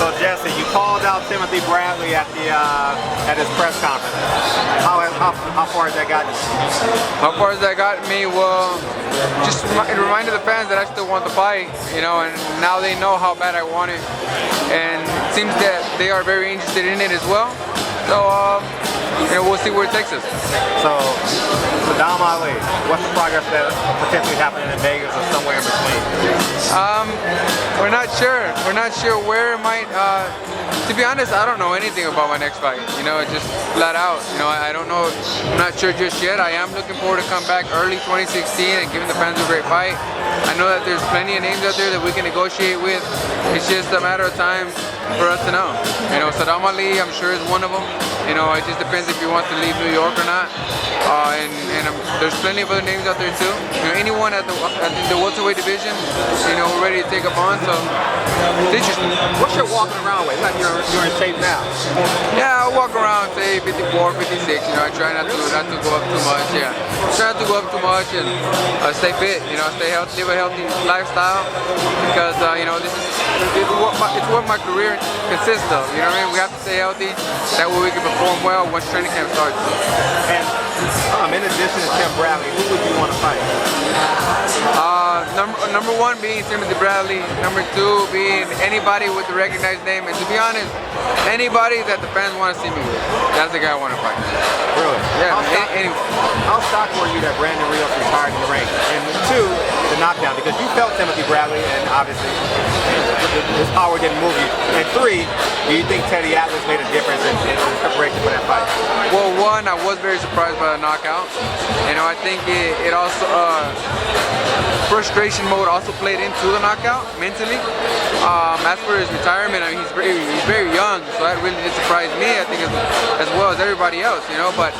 So Jesse, you called out Timothy Bradley at his press conference. How far has that gotten you? How far has that gotten me? Well, just it reminded the fans that I still want the fight, you know, and now they know how bad I want it, and it seems that they are very interested in it as well. So, you know, we'll see where it takes us. So, Saddam Ali, what's the progress that potentially happening in Vegas or somewhere in between? We're not sure. We're not sure where it might. To be honest, I don't know anything about my next fight. You know, just flat out. You know, I don't know. I'm not sure just yet. I am looking forward to come back early 2016 and giving the fans a great fight. I know that there's plenty of names out there that we can negotiate with. It's just a matter of time for us to know. You know, Saddam Ali, I'm sure, is one of them. You know, it just depends if he wants to leave New York or not. There's plenty of other names out there too. You know, anyone at the welterweight division, you know, we're ready to take up on. So it's interesting. What's your walking around weight? Like you're in shape now. Yeah, I walk around say 54, 56. You know, I try not to go up too much. Yeah, try not to go up too much and stay fit. You know, stay healthy, live a healthy lifestyle because you know it's what my career consists of. You know what I mean? We have to stay healthy. That way we can perform well once training camp starts. And in addition to Tim Bradley, who would you want to fight? Number one being Timothy Bradley. Number two being anybody with a recognized name. And to be honest, anybody that the fans want to see me with. That's the guy I want to fight. Really? Yeah. How shocked were you that Brandon Rios retired in the ring? And two, the knockdown, because you felt Timothy Bradley, and obviously his power didn't move you. And three, do you think Teddy Atlas made a difference in preparation for that fight? Well, one, I was very surprised by the knockout. You know, I think it also frustration mode also played into the knockout mentally. As for his retirement, I mean, he's very young, so that really did surprise me. I think as well as everybody else, you know. But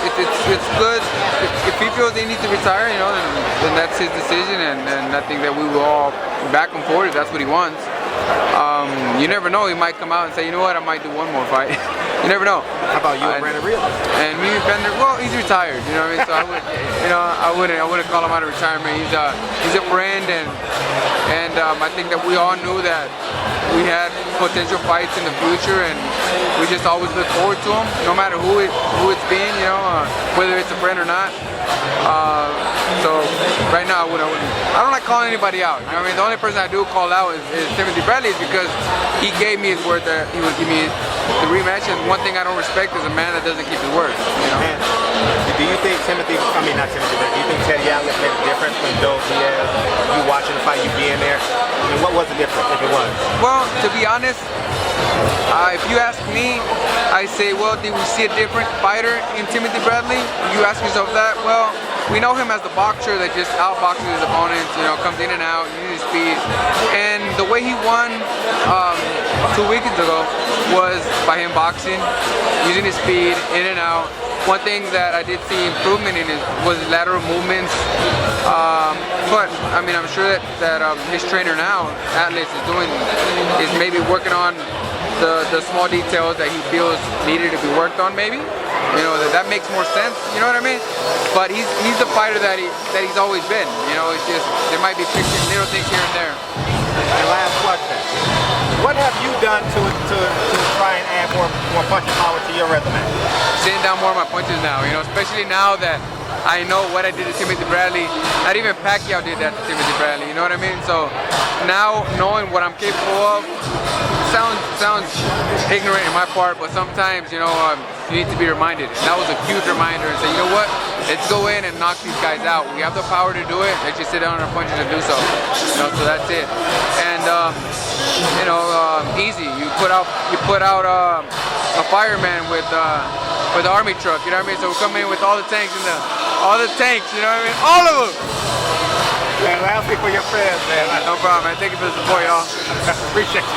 it's good if he feels he needs to retire, you know, then that's his decision, and I think that we will all back him forward if that's what he wants. You never know, he might come out and say, you know what, I might do one more fight. You never know. How about you and Brandon Rios? And me and Bender, well, he's retired, you know what I mean? So I wouldn't call him out of retirement. He's a friend, and I think that we all knew that we had potential fights in the future, and we just always look forward to them, no matter who it's been, you know, whether it's a friend or not. So right now, I don't like calling anybody out. You know what I mean? The only person I do call out is Timothy Bradley, because he gave me his word that he would give me the rematch. And one thing I don't respect is a man that doesn't keep his word. You know? And do you think not Timothy, but do you think Teddy Atlas made a difference when Joe Diaz, you watching the fight, you being there? I mean, what was the difference, if it was? Well, to be honest, if you ask me, I say, well, did we see a different fighter in Timothy Bradley? You ask yourself that, well, we know him as the boxer that just outboxes his opponents, you know, comes in and out, uses speed. And the way he won 2 weeks ago was by him boxing, using his speed, in and out. One thing that I did see improvement in was his lateral movements. But I mean, I'm sure that his trainer now, Atlas, is maybe working on the small details that he feels needed to be worked on, maybe. You know, that makes more sense, you know what I mean? But he's the fighter that he's always been. You know, it's just there might be little things here and there. And last question. What have you done to try and add more punching power to your resume? Sitting down more of my punches now, you know, especially now that I know what I did to Timothy Bradley. Not even Pacquiao did that to Timothy Bradley, you know what I mean? So now knowing what I'm capable of, sounds ignorant in my part, but sometimes, you know, you need to be reminded. And that was a huge reminder, and say, you know what? Let's go in and knock these guys out. We have the power to do it. Let's just sit down on our punches and do so. You know, so that's it. And you know, easy. You put out a fireman with the army truck. You know what I mean? So we come in with all the tanks and all the tanks. You know what I mean? All of them. Man, lastly for your fans, man. No problem, man. Thank you for the support, y'all. Appreciate you.